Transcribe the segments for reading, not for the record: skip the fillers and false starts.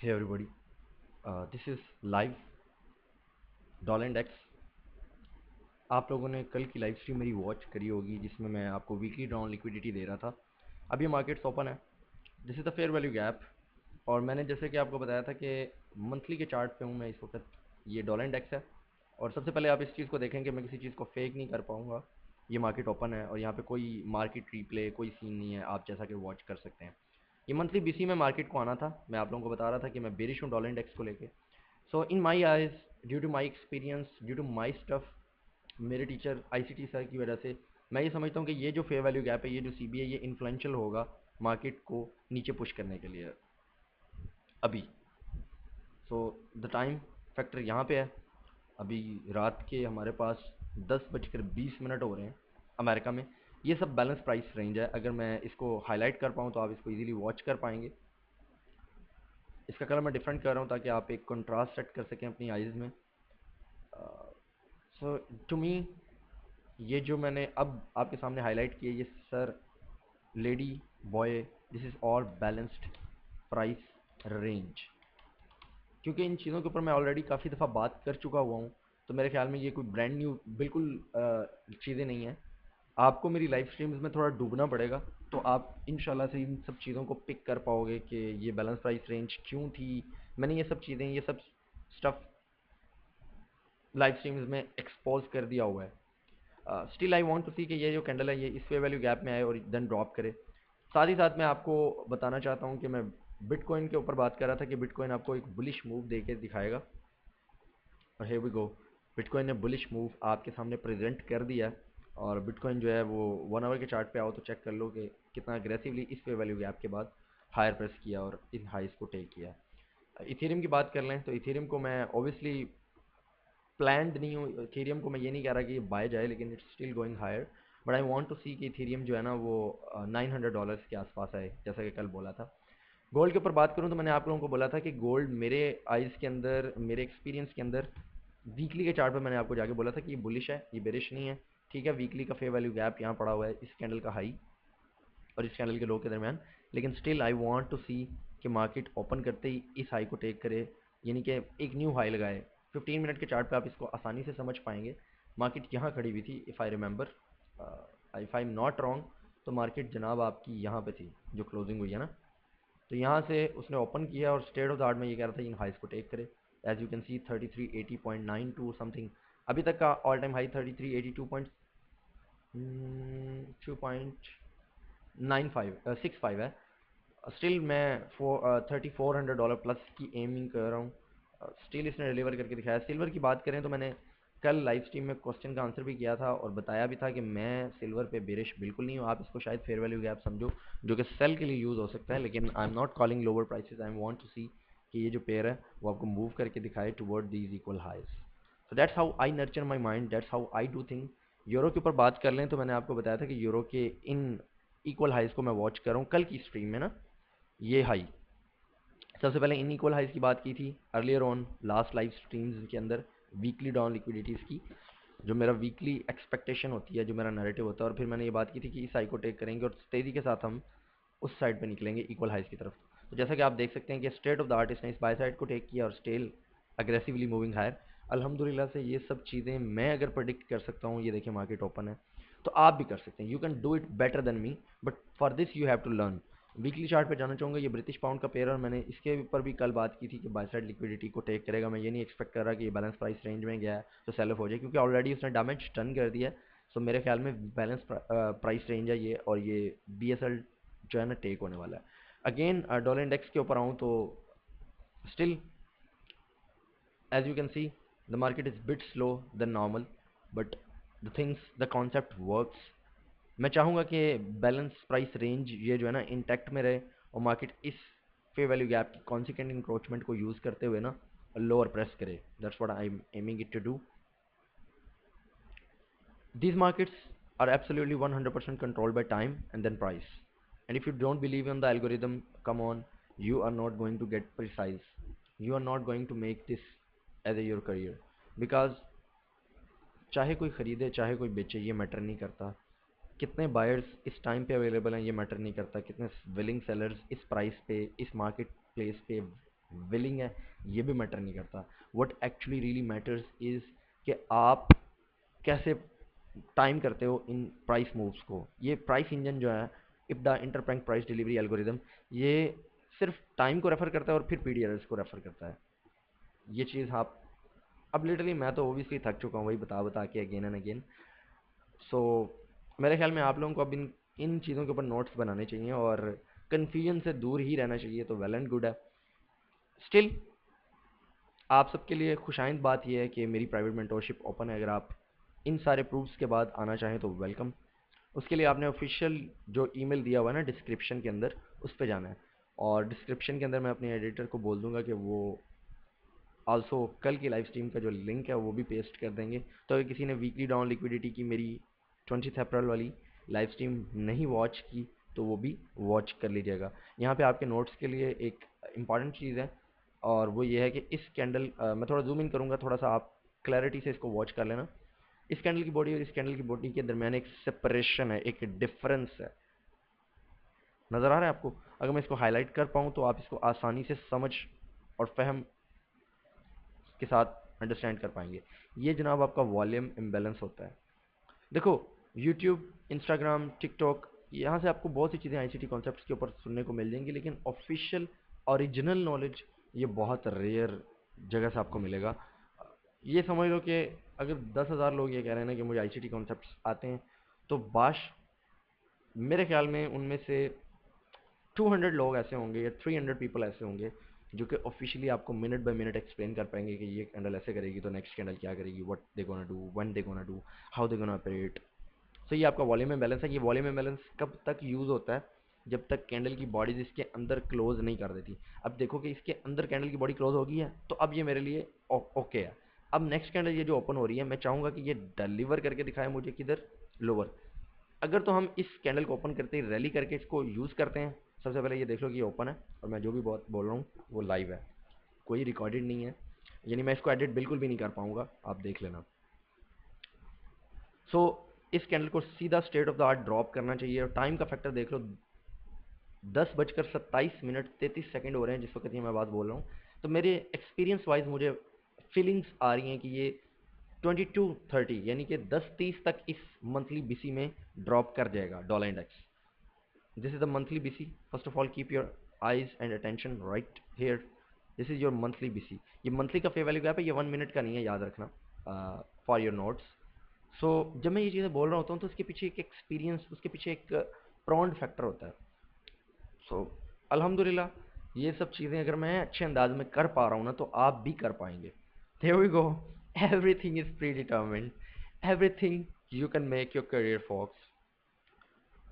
Hey everybody, this is live doll and x. आप लोगों ने कल की लाइव स्ट्रीम मेरी वॉच करी होगी जिसमें मैं आपको वीकली डाउन लिक्विडिटी दे रहा था। अभी मार्केट्स ओपन है। This is the fair value gap. और मैंने जैसे कि आपको बताया था कि मंथली के चार्ट पे हूँ मैं इस वक्त। ये डॉल एंड एक्स है। और सबसे पहले आप इस चीज़ को देखें कि मैं किसी चीज़ को फेक नहीं कर पाऊँगा। ये मार्केट ओपन है और यहाँ पे कोई मार्केट रिप्ले कोई सीन नहीं है, आप जैसा कि वॉच कर सकते हैं। ये मंथली बीसी में मार्केट को आना था। मैं आप लोगों को बता रहा था कि मैं बेरिश हूँ डॉलर इंडेक्स को लेके। So in my eyes, due to my experience, due to my stuff, मेरे टीचर आईसीटी सर की वजह से मैं ये समझता हूँ कि ये जो फेयर वैल्यू गैप है, ये जो सीबी है, ये इन्फ्लुएंशियल होगा मार्केट को नीचे पुश करने के लिए अभी। सो द टाइम फैक्टर यहाँ पे है। अभी रात के हमारे पास 10:20 हो रहे हैं अमेरिका में। ये सब बैलेंस प्राइस रेंज है। अगर मैं इसको हाईलाइट कर पाऊँ तो आप इसको इजीली वॉच कर पाएंगे। इसका कलर मैं डिफरेंट कर रहा हूँ ताकि आप एक कंट्रास्ट सेट कर सकें अपनी आइज़ में। सो टू मी, ये जो मैंने अब आपके सामने हाईलाइट किया, ये sir, lady, boy, this is all balanced price range. क्योंकि इन चीज़ों के ऊपर मैं ऑलरेडी काफ़ी दफ़ा बात कर चुका हुआ हूँ, तो मेरे ख्याल में ये कोई ब्रांड न्यू बिल्कुल चीज़ें नहीं हैं। आपको मेरी लाइव स्ट्रीम्स में थोड़ा डूबना पड़ेगा, तो आप इंशाल्लाह से इन सब चीज़ों को पिक कर पाओगे कि ये बैलेंस प्राइस रेंज क्यों थी। मैंने ये सब चीज़ें, ये सब स्टफ़ लाइव स्ट्रीम्स में एक्सपोज कर दिया हुआ है। Still I want to see कि ये जो कैंडल है ये इस फेयर वैल्यू गैप में आए और देन ड्रॉप करे। साथ ही साथ मैं आपको बताना चाहता हूँ कि मैं बिटकॉइन के ऊपर बात कर रहा था कि बिटकॉइन आपको एक बुलिश मूव दे के दिखाएगा। और here we go, बिटकॉइन ने बुलिश मूव आपके सामने प्रेजेंट कर दिया है। और बिटकॉइन जो है वो 1 आवर के चार्ट पे आओ तो चेक कर लो कि कितना अग्रेसिवली इस फेयर वैल्यू गैप के बाद हायर प्रेस किया और इन हाइस को टेक किया। इथेरियम की बात कर लें तो इथेरियम को मैं ऑब्वियसली प्लान्ड नहीं हूँ। इथेरियम को मैं ये नहीं कह रहा कि ये बाय जाए, लेकिन it's still going higher. But I want to see कि इथेरियम जो है ना वो $900 के आसपास आए, जैसा कि कल बोला था। गोल्ड के ऊपर बात करूँ तो मैंने आप लोगों को बोला था कि गोल्ड मेरे आइज़ के अंदर, मेरे एक्सपीरियंस के अंदर, वीकली के चार्ट पर मैंने आपको जाके बोला था कि ये बुलिश है, ये बेरिश नहीं है। ठीक है, वीकली का फेयर वैल्यू गैप यहाँ पड़ा हुआ है इस कैंडल का हाई और इस कैंडल के लो के दरमियान। लेकिन still I want to see कि मार्केट ओपन करते ही इस हाई को टेक करे, यानी कि एक न्यू हाई लगाए। 15 मिनट के चार्ट पे आप इसको आसानी से समझ पाएंगे। मार्केट यहाँ खड़ी हुई थी, if I remember, if I am not wrong, तो मार्केट जनाब आपकी यहाँ पे थी जो क्लोजिंग हुई है ना। तो यहाँ से उसने ओपन किया और स्टेट ऑफ द आर्ट में ये कह रहा था इन हाइस को टेक करे। As you can see 3380.92 something. अभी तक का ऑल टाइम हाई 3382.65 है। स्टिल मैं $3400 प्लस की एमिंग कर रहा हूँ। स्टिल इसने डिलीवर करके दिखाया। सिल्वर की बात करें तो मैंने कल लाइव स्ट्रीम में क्वेश्चन का आंसर भी किया था और बताया भी था कि मैं सिल्वर पे बेरिश बिल्कुल नहीं हूँ। आप इसको शायद फेयर वैल्यू गैप समझो जो कि सेल के लिए यूज़ हो सकता है, लेकिन I am not calling lower prices. I want to see कि ये जो पेयर है वो आपको मूव करके दिखाए toward these equal highs. So that's how I nurture my mind, that's how I do think. Euro के ऊपर बात कर लें तो मैंने आपको बताया था कि यूरो के इन इक्वल हाइज को मैं वॉच कर रहा हूँ कल की स्ट्रीम में ना। ये हाई, सबसे पहले इन इक्वल हाइज की बात की थी earlier on last live streams के अंदर, वीकली डाउन लिक्विडिटीज़ की, जो मेरा वीकली एक्सपेक्टेशन होती है, जो मेरा नैरेटिव होता है। और फिर मैंने ये बात की थी कि इस हाई को टेक करेंगे और तेज़ी के साथ हम उस साइड पे निकलेंगे इक्वल हाइज की तरफ। तो जैसा कि आप देख सकते हैं कि स्टेट ऑफ द आर्ट इसने इस बाय साइड को टेक किया और स्टेल अग्रेसिवली मूविंग हायर। अल्हम्दुलिल्लाह से ये सब चीज़ें मैं अगर प्रेडिक्ट कर सकता हूँ, ये देखिए मार्केट ओपन है, तो आप भी कर सकते हैं। You can do it better than me, but for this you have to learn. Weekly chart पे जाना चाहूँगा। ये ब्रिटिश पाउंड का पेयर, और मैंने इसके ऊपर भी कल बात की थी कि बाय साइड लिक्विडिटी को टेक करेगा। मैं ये नहीं एक्सपेक्ट कर रहा कि ये बैलेंस प्राइस रेंज में गया है तो सेल ऑफ हो जाए, क्योंकि ऑलरेडी उसने डैमेज डन कर दिया है। सो मेरे ख्याल में बैलेंस प्राइस रेंज है ये, और ये BSL जो है ना टेक होने वाला है। अगेन डॉलर इंडेक्स के ऊपर आऊँ तो still as you can see the market is bit slow than normal, but the concept works. मैं चाहूँगा कि बैलेंस प्राइस रेंज ये जो है ना इंटैक्ट में रहे और मार्केट इस फे वैल्यू गैप की कॉन्सिक्वेंट इंक्रोचमेंट को यूज़ करते हुए ना लोअर प्रेस करे। That's what I am aiming it to do. These markets are absolutely 100% controlled by time and then price. And if you don't believe in the algorithm, come on, you are not going to get precise. You are not going to make this as a your career. Because चाहे कोई ख़रीदे चाहे कोई बेचे ये matter नहीं करता। कितने बायर्स इस टाइम पे अवेलेबल हैं ये मैटर नहीं करता। कितने विलिंग सेलर्स इस प्राइस पे, इस मार्केट प्लेस पे विलिंग है, ये भी मैटर नहीं करता। What actually really matters is कि आप कैसे टाइम करते हो इन प्राइस मूव्स को। ये प्राइस इंजन जो है, इब्डा इंटरबैंक प्राइस डिलीवरी एल्गोरिदम, ये सिर्फ टाइम को रेफर करता है और फिर पीडीआरएस को रेफर करता है। ये चीज़ आप, अब लिटरली मैं तो ओबियसली थक चुका हूँ वही बता बता के अगेन एंड अगेन। सो मेरे ख्याल में आप लोगों को अब इन इन चीज़ों के ऊपर नोट्स बनाने चाहिए और कन्फ्यूजन से दूर ही रहना चाहिए, तो वेल एंड गुड है। स्टिल आप सबके लिए खुशाइंद बात यह है कि मेरी प्राइवेट मेंटोरशिप ओपन है। अगर आप इन सारे प्रूफ्स के बाद आना चाहें तो वेलकम। उसके लिए आपने ऑफिशियल जो ईमेल दिया हुआ है ना डिस्क्रिप्शन के अंदर, उस पर जाना है। और डिस्क्रिप्शन के अंदर मैं अपने एडिटर को बोल दूंगा कि वो आल्सो कल की लाइव स्ट्रीम का जो लिंक है वो भी पेस्ट कर देंगे। तो अगर किसी ने वीकली डाउन लिक्विडिटी की मेरी 20 अप्रैल वाली लाइव स्ट्रीम नहीं वॉच की तो वो भी वॉच कर लीजिएगा। यहाँ पे आपके नोट्स के लिए एक इम्पॉर्टेंट चीज़ है, और वो ये है कि इस कैंडल, मैं थोड़ा जूम इन करूँगा, थोड़ा सा आप क्लैरिटी से इसको वॉच कर लेना। इस कैंडल की बॉडी और इस कैंडल की बॉडी के दरमियान एक सेपरेशन है, एक डिफरेंस है। नज़र आ रहा है आपको? अगर मैं इसको हाईलाइट कर पाऊँ तो आप इसको आसानी से समझ और फहम के साथ अंडरस्टैंड कर पाएंगे। ये जनाब आपका वॉल्यूम इम्बैलेंस होता है। देखो, यूट्यूब, इंस्टाग्राम, टिकटॉक, यहाँ से आपको बहुत सी चीज़ें आईसीटी कॉन्सेप्ट्स के ऊपर सुनने को मिल जाएंगी, लेकिन ऑफिशियल ओरिजिनल नॉलेज ये बहुत रेयर जगह से आपको मिलेगा। ये समझ लो कि अगर 10,000 लोग ये कह रहे हैं ना कि मुझे आईसीटी कॉन्सेप्ट्स आते हैं, तो बाश मेरे ख्याल में उनमें से 200 लोग ऐसे होंगे या 300 पीपल ऐसे होंगे जो कि ऑफिशियली आपको मिनट बाय मिनट एक्सप्लेन कर पाएंगे कि ये कैंडल ऐसे करेगी तो नेक्स्ट कैंडल क्या करेगी, what they gonna do, when they gonna do, how they gonna operate. So ये आपका वॉल्यूम बैलेंस है। ये वॉल्यूम बैलेंस कब तक यूज़ होता है? जब तक कैंडल की बॉडीज इसके अंदर क्लोज नहीं कर देती। अब देखो कि इसके अंदर कैंडल की बॉडी क्लोज हो गई है, तो अब ये मेरे लिए ओके है। अब नेक्स्ट कैंडल ये जो ओपन हो रही है, मैं चाहूँगा कि ये डिलीवर करके दिखाए मुझे किधर, लोअर। अगर तो हम इस कैंडल को ओपन करते ही रैली करके इसको यूज़ करते हैं। सबसे पहले ये देख लो कि ये ओपन है और मैं जो भी बोल रहा हूँ वो लाइव है, कोई रिकॉर्डेड नहीं है, यानी मैं इसको एडिट बिल्कुल भी नहीं कर पाऊंगा, आप देख लेना। सो इस कैंडल को सीधा state of the art drop करना चाहिए। और टाइम का फैक्टर देख लो, 10:27 मिनट 33 सेकंड हो रहे हैं जिस वक्त ये मैं बात बोल रहा हूँ। तो मेरे एक्सपीरियंस वाइज मुझे फीलिंग्स आ रही हैं कि ये 22:30 यानी कि 10:30 तक इस मंथली बीसी में ड्रॉप कर जाएगा dollar index. This is the monthly BC. First of all, keep your eyes and attention right here. This is your monthly BC. ये मंथली का फेयर वैल्यू गैप है, ये 1 मिनट का नहीं है, याद रखना फॉर योर नोट्स। सो जब मैं ये चीज़ें बोल रहा होता हूँ तो उसके पीछे एक एक्सपीरियंस, उसके पीछे एक प्रॉन्ड फैक्टर होता है। सो अल्हम्दुलिल्लाह ये सब चीज़ें अगर मैं अच्छे अंदाज में कर पा रहा हूँ ना, तो आप भी कर पाएंगे। There we go. Everything is predetermined. Everything you can make your career, folks.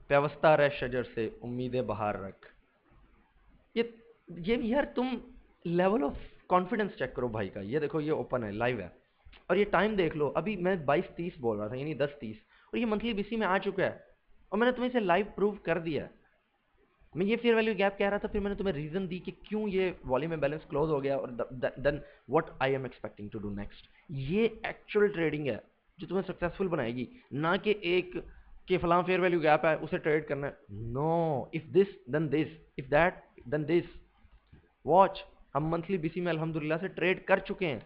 व्यवस्था रह शजर से उम्मीदें बाहर रख। ये ये यार तुम लेवल ऑफ कॉन्फिडेंस चेक करो भाई का। ये देखो, ये ओपन है, लाइव है, और ये टाइम देख लो। अभी मैं 22:30 बोल रहा था, यानी 10:30, और ये मंथली बीसी में आ चुका है, और मैंने तुम्हें इसे लाइव प्रूव कर दिया है। मैं ये फेयर वैल्यू गैप कह रहा था, फिर मैंने तुम्हें रीजन दी कि क्यों ये वॉल्यूम में बैलेंस क्लोज हो गया, और then what I am expecting to do next. ये एक्चुअल ट्रेडिंग है जो तुम्हें सक्सेसफुल बनाएगी, ना कि एक कि फलां फेयर वैल्यू गैप है उसे ट्रेड करना है। No, if this then this, if that then this. Watch, हम मंथली बीसी में अल्हम्दुलिल्लाह से ट्रेड कर चुके हैं।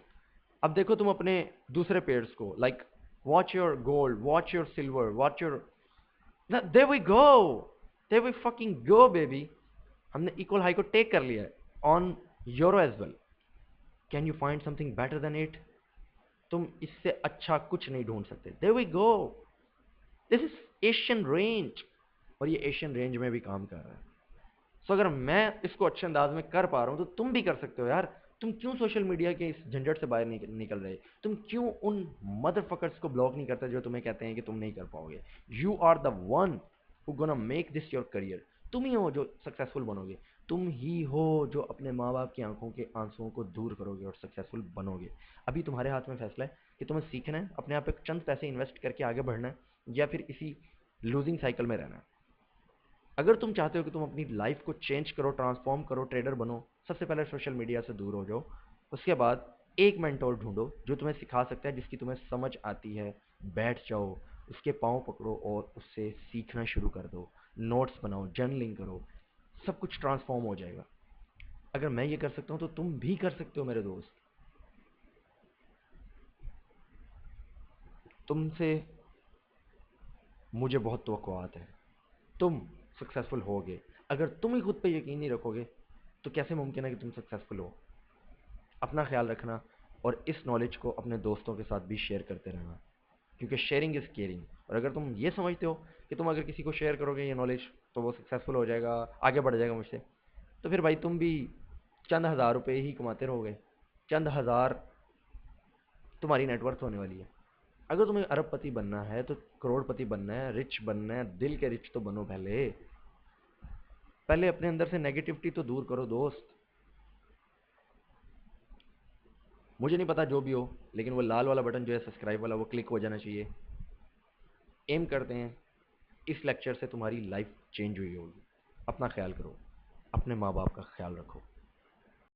अब देखो तुम अपने दूसरे पेयर्स को, like watch your gold, watch your silver, watch your, there we go, there we fucking go baby. हमने इक्वल हाई को टेक कर लिया है on euro as well. Can you find something better than it? तुम इससे अच्छा कुछ नहीं ढूंढ सकते। There we go, this is Asian range, और ये एशियन रेंज में भी काम कर रहा है। सो अगर मैं इसको अच्छे अंदाज में कर पा रहा हूँ तो तुम भी कर सकते हो यार। तुम क्यों सोशल मीडिया के इस झंझट से बाहर नहीं निकल रहे? तुम क्यों उन मदरफकर्स को ब्लॉक नहीं करते जो तुम्हें कहते हैं कि तुम नहीं कर पाओगे? You are the one who gonna make this your career. तुम ही हो जो सक्सेसफुल बनोगे। तुम ही हो जो अपने माँ बाप की आंखों के आंसुओं को दूर करोगे और सक्सेसफुल बनोगे। अभी तुम्हारे हाथ में फैसला है कि तुम्हें सीखना है, अपने आप पे चंद पैसे इन्वेस्ट करके आगे बढ़ना है, या फिर इसी लूजिंग साइकिल में रहना है। अगर तुम चाहते हो कि तुम अपनी लाइफ को चेंज करो, ट्रांसफॉर्म करो, ट्रेडर बनो, सबसे पहले सोशल मीडिया से दूर हो जाओ। उसके बाद एक मेंटोर ढूंढो जो तुम्हें सिखा सकता है, जिसकी तुम्हें समझ आती है। बैठ जाओ, उसके पाँव पकड़ो और उससे सीखना शुरू कर दो। नोट्स बनाओ, जर्नलिंग करो, सब कुछ ट्रांसफॉर्म हो जाएगा। अगर मैं ये कर सकता हूं तो तुम भी कर सकते हो मेरे दोस्त। तुमसे मुझे बहुत तवक्कुआत है, तुम सक्सेसफुल होगे। अगर तुम ही खुद पे यकीन नहीं रखोगे तो कैसे मुमकिन है कि तुम सक्सेसफुल हो। अपना ख्याल रखना, और इस नॉलेज को अपने दोस्तों के साथ भी शेयर करते रहना, क्योंकि शेयरिंग इज़ केयरिंग। और अगर तुम ये समझते हो कि तुम अगर किसी को शेयर करोगे ये नॉलेज तो वो सक्सेसफुल हो जाएगा, आगे बढ़ जाएगा मुझसे, तो फिर भाई तुम भी चंद हज़ार रुपए ही कमाते रहोगे। चंद हज़ार तुम्हारी नेटवर्थ होने वाली है। अगर तुम्हें अरबपति बनना है तो करोड़पति बनना है, रिच बनना है, दिल के रिच तो बनो पहले। पहले अपने अंदर से नेगेटिविटी तो दूर करो दोस्त। मुझे नहीं पता जो भी हो, लेकिन वो लाल वाला बटन जो है सब्सक्राइब वाला, वो क्लिक हो जाना चाहिए। एम करते हैं इस लेक्चर से तुम्हारी लाइफ चेंज हुई होगी। अपना ख्याल करो, अपने माँ बाप का ख्याल रखो।